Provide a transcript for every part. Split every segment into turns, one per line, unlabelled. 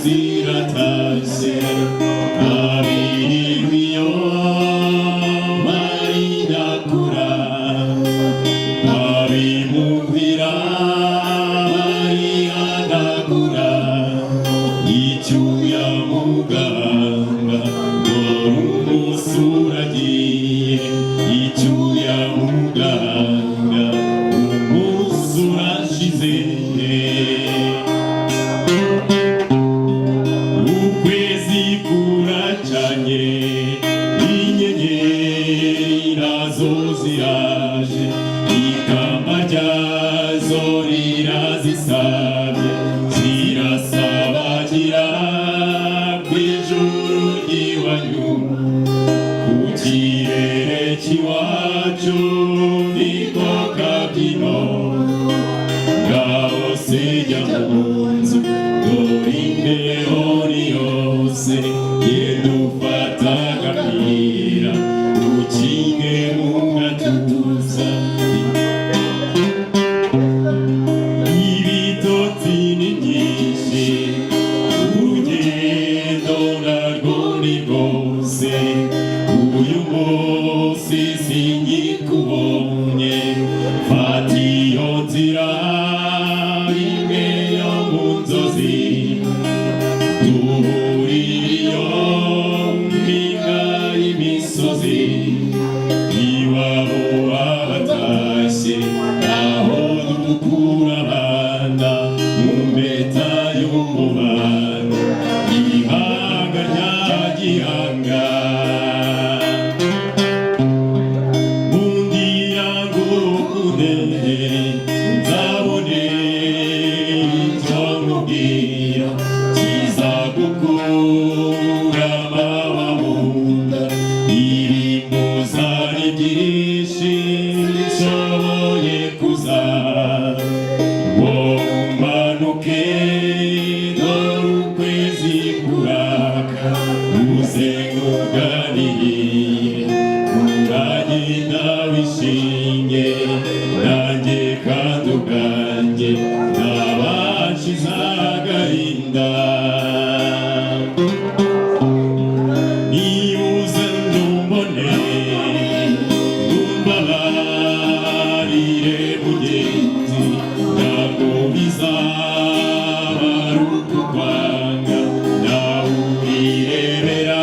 ziratashye abiriyo marinakura abimuhira marihanagura icyuya muganga dore umunsi uragiye icyuya muganga umunsi urashize ukwezi kuracanye inyenyeri nazo ziraje ikamba ryazo rirazisabye zirasabagira kw'ijuru ry'iwanyu ku kirere cy'iwacu niko kabyino ngaho se jya mu nzu dore imbeho ni yose genda ufata agapira ukinge mu gatuza ibitotsi ni byinshi urugendo narwo ni rwose uyu munsi singikubonye fata iyo nzira imwe yo mu nzozi duhuriyo mpinga y'imisozi iwabo wabatashye aho dukura abana mu mpeta y'umubano ihanga rya gihanga mungira ngo ukunde nzabone icyo nkubwira kizagukura amaba mu nda ibimbuza ni byinshi nshoboye kuza wowe umanuke dore ukwezi kuraka uze nkuganiriye uragenda wishinge nanjye kandi ubwanjye nabashize agahinda nibuze ndumbone ndumbabarire mugenzi ntabwo bizaba ari ukukwanga nawe uyirebera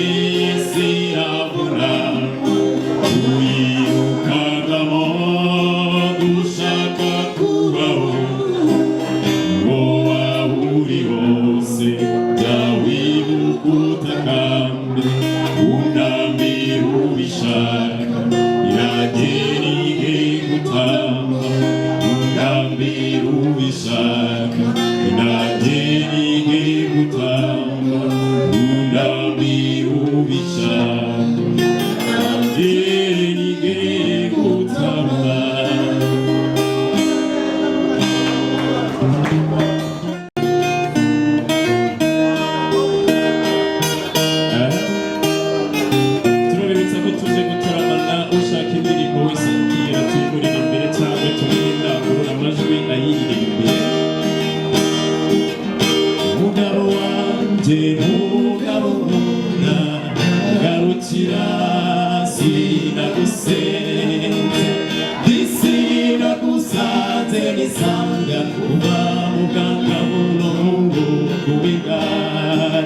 isi iravuna uyirukagamo dushaka kubaho wowe aho uri hose jya wibuka utakambe unambira ubishaka iragera igihe gutamba unambira ubishaka iragera igihe gutamba unambira ubishaka iragera igihe gutamba turabibutsa ko tuje gutaramana ushaka indirimbo wese akira tuyimurira imbere cyangwa tumuhe indangurura amajwi ayiririmbire mugabo wanjye mugabo nkunda garukira sinagusenze sinagusanze nisanga kuba muganga buno mungu kubigara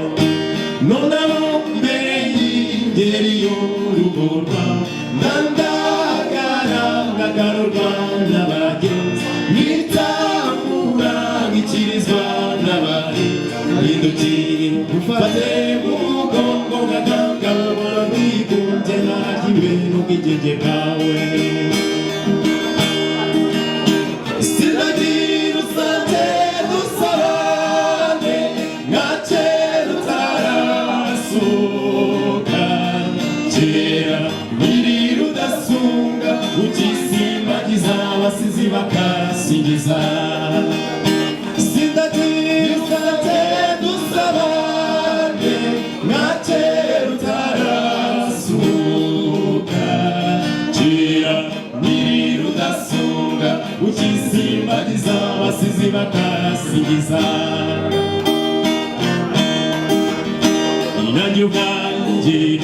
none abo mbere y'ingeri y'urugo rwawe ndagagarurwa n'abagenzi nkitambura nkikirizwa n'abari hindukira ufate mu mugongo nkaganga ubona bwigunze nagiwe n'ubwigenge bwawe sinagira usanze dusabane nka kera utarasuka kera nyiri rudasunga ukisimbagiza abasizi bakasingiza sinagira usanze dusabane nka kera utarasuka kera nyiri rudasunga ukisimbagiza abasizi bakasingiza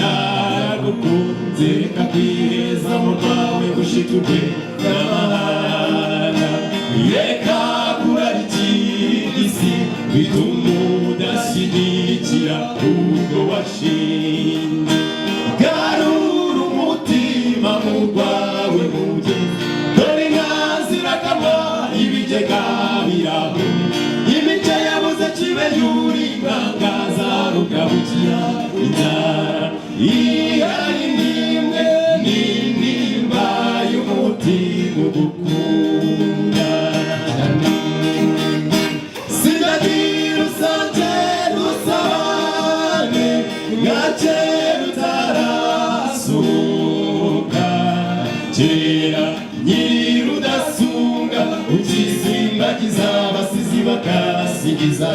naragukunze reka kwiheza mu rwawe gushituke n'amahanga reka kurarikira isi bituma udashyigikira ubwo washinze garura umutima mu rwawe mugezi dore inka zirakama ibigega birahuye imice yabuze kibe y'uringangaza rugabukira inzara ihari n'imwe n'intimba y'umutima ugukunda sindagira usanze dusabane nka kera utarasuka kera nyir'udasunga ukisimbagiza abasizi bakasigiza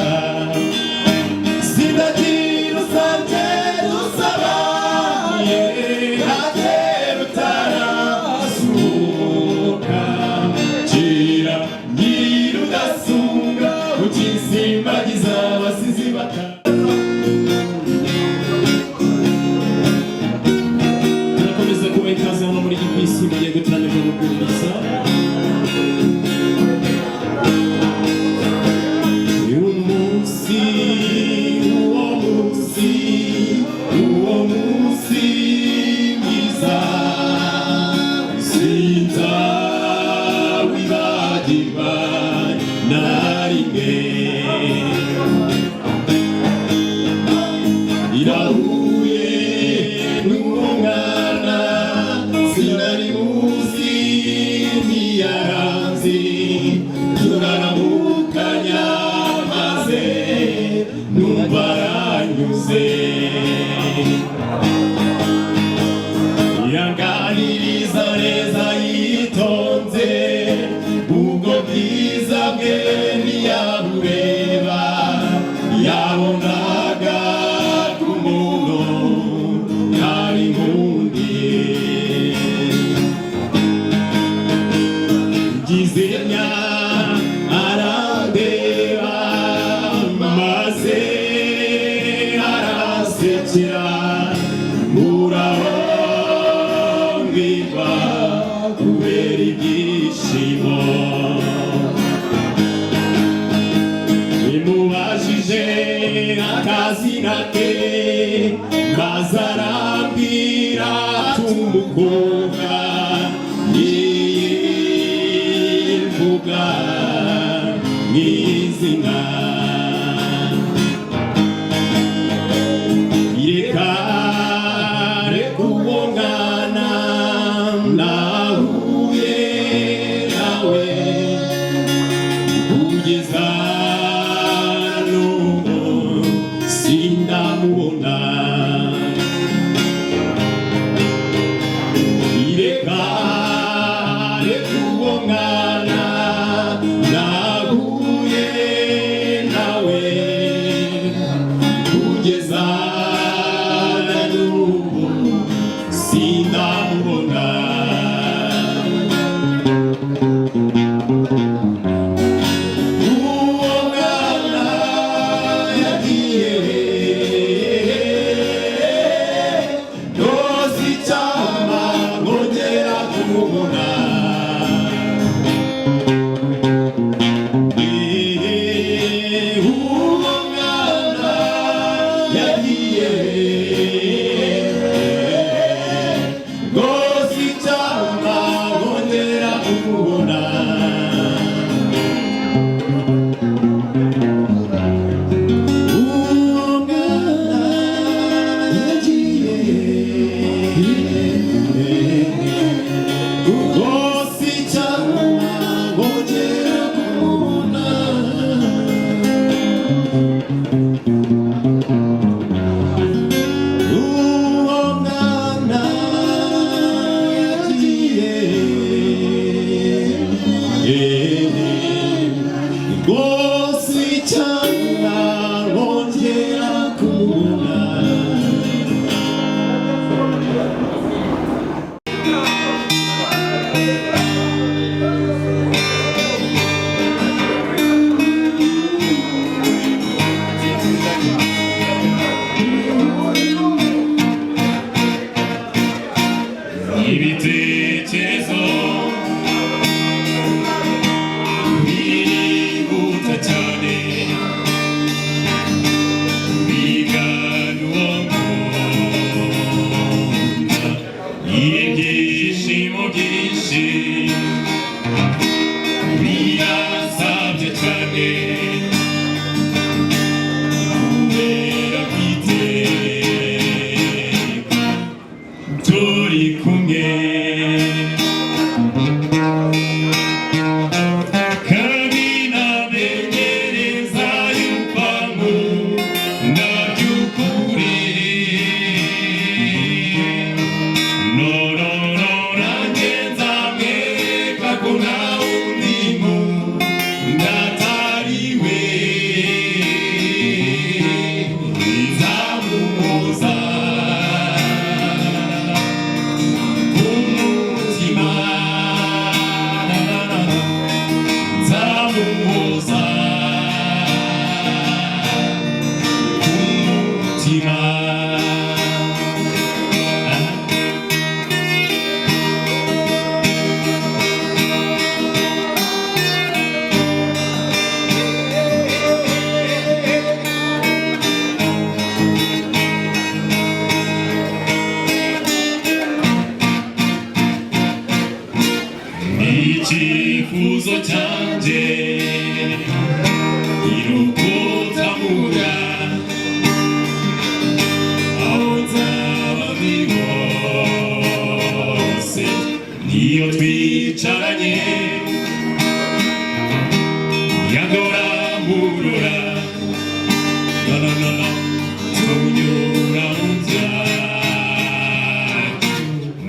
sindagira usanze dusabane nka kera utarasuka kera nyir'udasunga ukisimbagiza abasizi turakomeza kubaha ikaze hano muri gipisi mugiye gutangira no kubiriza uwo munsi mwiza sinzawibagirwa na rimwe irahuye n'umwana sinari muzi ntiyaranzi turaramukanya maze numva aranyuze yanganiriza neza yitonze ubwo bwiza bwe ntiyabureba yabonaga ku muntu ntari nkundiye ngizenya arandeba maze arasekera murahongirwa kubera ibyishimo imubajije akazina ke maze arambwira tumukobwa yivuga mw'izina reka uwo mwana nahuye nawe kugeza n'ubu sindamubona reka uwo mwana nahuye turi kumwe kandi namenyereza yukwamo ndabyukuri nanjye nzamwereka ko nta wundi muntu atariwe nzamuhoza ku mutima nzamuhoza ku mutima icyifuzo cyanjye irukutamura aho nzaba ndi hose niyo twicaranye yandora murora no tunyura mu byacu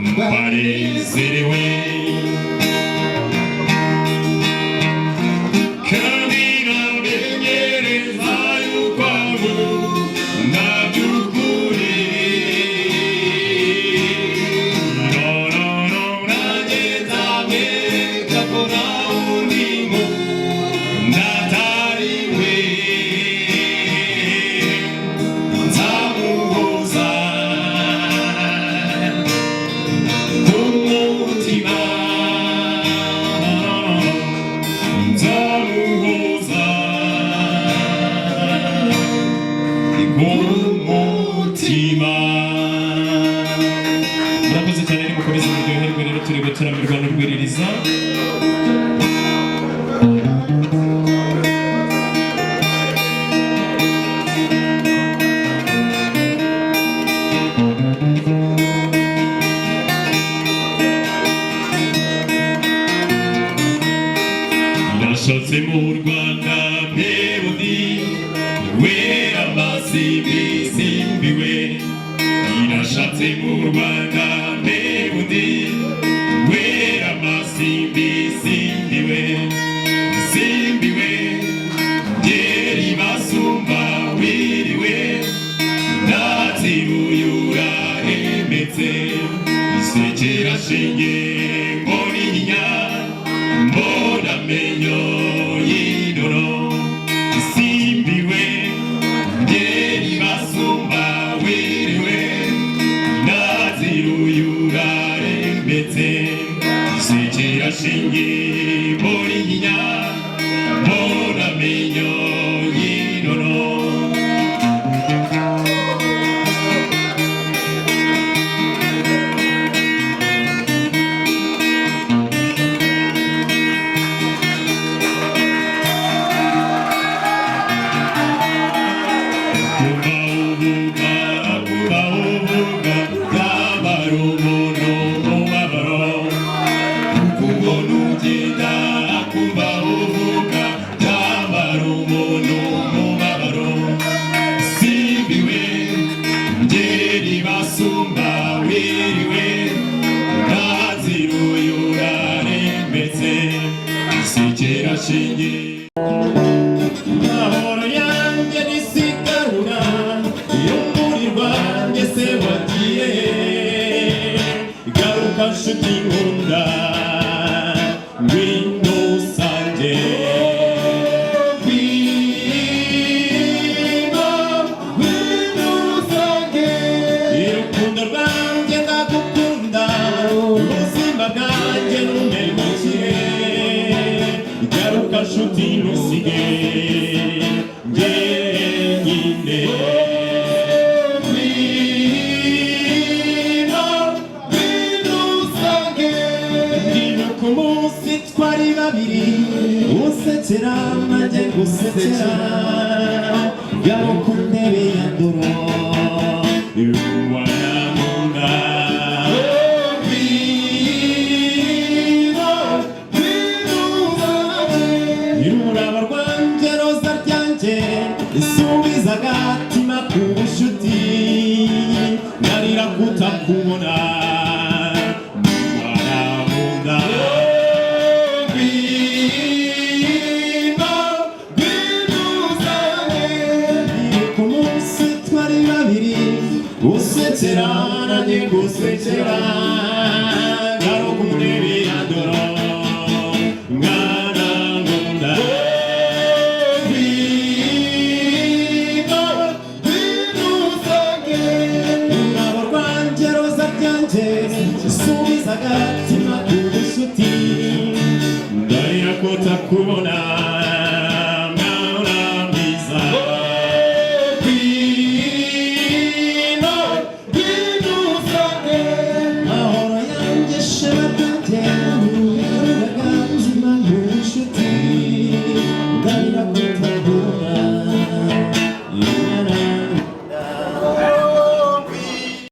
mbanezerewe kandi namenyereza yukwamo ndabyukuri nanjye nzamwereka ko nta wundi muntu atariwe nzamuhoza ku mutima nzamuhoza ku mutima. Murakoze cyane nimukomeze muryoherwe rero turi gutaramirwa n'urwiririza nashatse mu Rwanda Melody wera amasimbi simbiwe irashatse mu Rwanda Melody wera amasimbi simbiwe ngeri basumba wiriwe ndatibuyura remetse isekera shinge mboni nyinya mbona menyo y'indoro isimbiwe ngeri basumba wiriwe naziruyura rembetse isekera shinge mboni nyinya mbona menyo y'indoro Mahoro yanjye nisigarura y'umuri rwanjye se wagiye garuka nshuti nkunda ngwino usange ngwino usange urukundo rwanjye ndagukunda ubuzima bwanjye numemukire garuka nshuti ntusige njyenyine ngwino usange ndibuka umunsi twari babiri usekera nanjye gusekera garuka ku ntebe ya ndoro iwanamunda kubona baramunda ku munsi twari babiri gusekera nanjye gusekera ngaro kumurebe yadoro mwana ngunda ururabo rwanjye roza ryanjye subiza agatima k'ubushuti ndarira ko takubona